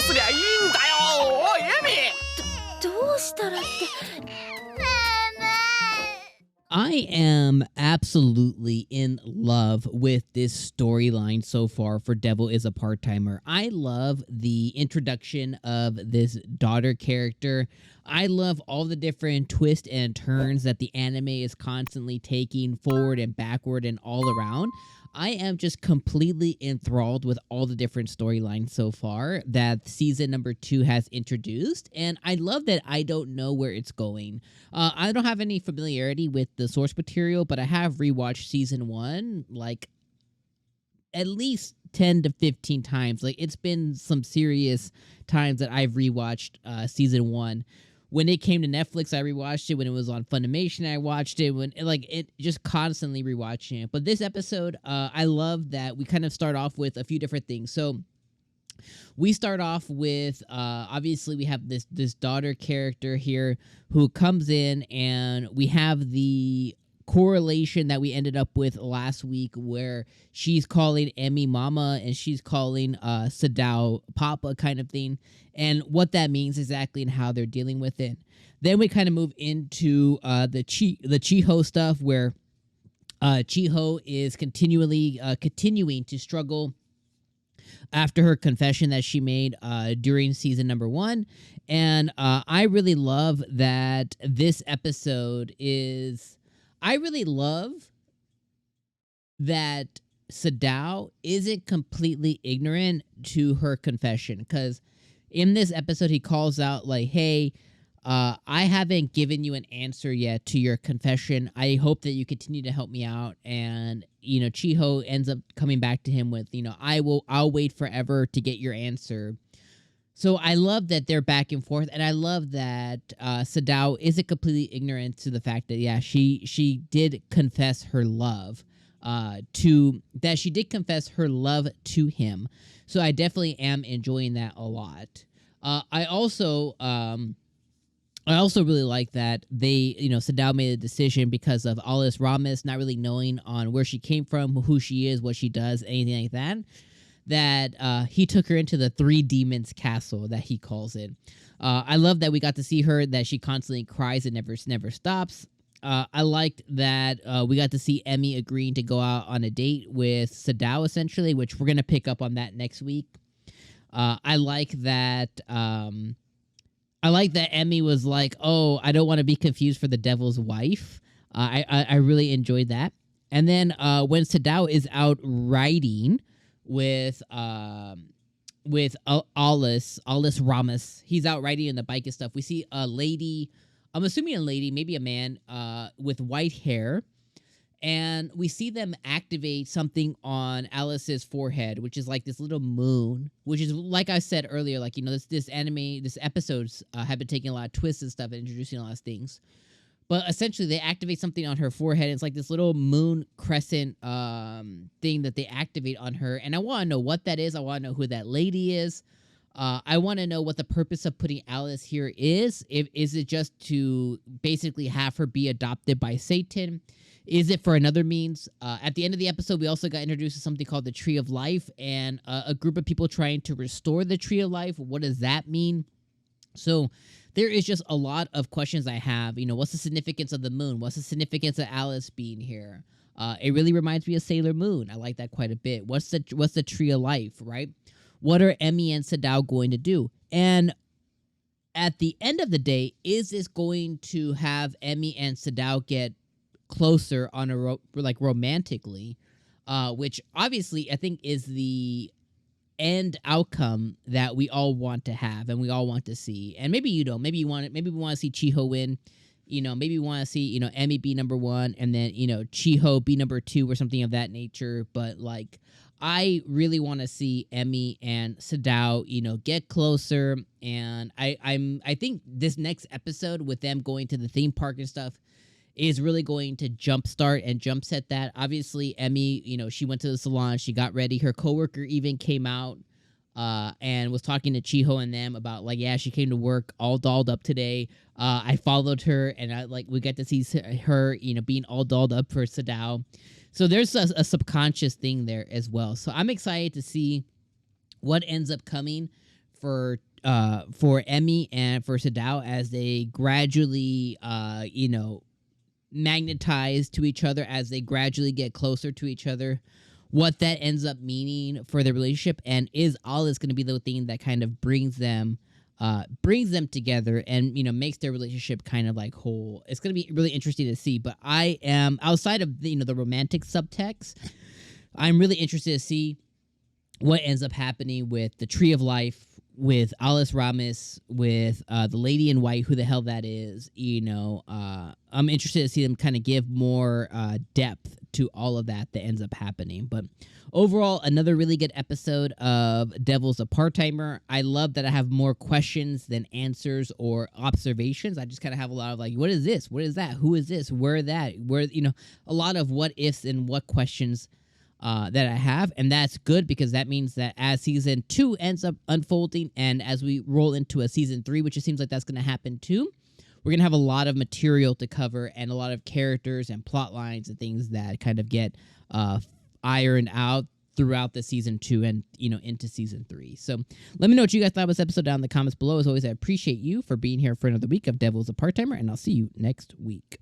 すりゃいいんだよ。おいエミ。どうしたらって。I am absolutely in love with this storyline so far for Devil is a Part-Timer. I love the introduction of this daughter character. I love all the different twists and turns that the anime is constantly taking forward and backward and all around. I am just completely enthralled with all the different storylines so far that season number 2 has introduced, and I love that I don't know where it's going. I don't have any familiarity with the source material, but I have rewatched season 1 like at least 10 to 15 times. Like, it's been some serious times that I've rewatched season 1. When it came to Netflix, I rewatched it. When it was on Funimation, I watched it. When it just constantly rewatching it. But this episode, I love that we kind of start off with a few different things. So we start off with obviously we have this daughter character here who comes in, and we have the correlation that we ended up with last week where she's calling Emi mama and she's calling Sadou papa kind of thing, and what that means exactly and how they're dealing with it. Then we kind of move into the 𝐒𝐻𝐻 stuff where 𝐒𝐻𝐻 is continuing to struggle after her confession that she made during season number 1. And I really love that this episode is... I really love that Sadou isn't completely ignorant to her confession, because in this episode he calls out like, hey, I haven't given you an answer yet to your confession. I hope that you continue to help me out. And, 𝐒𝐻𝐻 ends up coming back to him with, I'll wait forever to get your answer. So I love that they're back and forth, and I love that Sadou isn't completely ignorant to the fact that, yeah, she did confess her love to him. So I definitely am enjoying that a lot. I also really like that they, Sadou made a decision because of Alice Ramis not really knowing on where she came from, who she is, what she does, anything like that. That he took her into the Three Demons Castle, that he calls it. I love that we got to see her, that she constantly cries and never stops. I liked that we got to see Emi agreeing to go out on a date with Sadou, essentially, which we're going to pick up on that next week. I like that Emi was like, oh, I don't want to be confused for the devil's wife. I really enjoyed that. And then when Sadou is out riding with Alice Ramis. He's out riding on the bike and stuff. We see a lady, I'm assuming a lady, maybe a man, with white hair, and we see them activate something on Alice's forehead, which is like this little moon, which is, like I said earlier, like, this episodes have been taking a lot of twists and stuff and introducing a lot of things. But essentially, they activate something on her forehead. It's like this little moon crescent thing that they activate on her. And I want to know what that is. I want to know who that lady is. I want to know what the purpose of putting Alice here is. Is it just to basically have her be adopted by Satan? Is it for another means? At the end of the episode, we also got introduced to something called the Tree of Life, and a group of people trying to restore the Tree of Life. What does that mean? So there is just a lot of questions I have. What's the significance of the moon? What's the significance of Alice being here? It really reminds me of Sailor Moon. I like that quite a bit. What's the Tree of Life, right? What are Emi and Sadou going to do? And at the end of the day, is this going to have Emi and Sadou get closer on a romantically, which obviously I think is the end outcome that we all want to have and we all want to see. And maybe you don't. Maybe we want to see 𝐒𝐻𝐻 win. Maybe we want to see, Emi be number 1 and then, 𝐒𝐻𝐻 be number 2 or something of that nature. But like, I really want to see Emi and Sadou, get closer. And I think this next episode with them going to the theme park and stuff is really going to jumpstart and jumpset that. Obviously, Emi, she went to the salon, she got ready. Her coworker even came out and was talking to 𝐒𝐻𝐻 and them about, like, yeah, she came to work all dolled up today. I followed her, and we get to see her, being all dolled up for Sadou. So there's a subconscious thing there as well. So I'm excited to see what ends up coming for Emi and for Sadou as they gradually magnetize to each other, as they gradually get closer to each other, what that ends up meaning for their relationship, and is Alice going to be the thing that kind of brings them together and makes their relationship kind of like whole. It's going to be really interesting to see. But I am, outside of the romantic subtext, I'm really interested to see what ends up happening with the Tree of Life, with Alice Ramis, with the Lady in White, who the hell that is. I'm interested to see them kind of give more depth to all of that ends up happening. But overall, another really good episode of Devil's a Part-Timer. I love that I have more questions than answers or observations. I just kind of have a lot of like, what is this? What is that? Who is this? Where that? Where, a lot of what ifs and what questions that I have, and that's good because that means that as season 2 ends up unfolding and as we roll into a season 3, which it seems like that's going to happen too, we're going to have a lot of material to cover and a lot of characters and plot lines and things that kind of get ironed out throughout the season 2 and into season 3. So let me know what you guys thought of this episode down in the comments below. As always, I appreciate you for being here for another week of Devil's a Part-Timer, and I'll see you next week.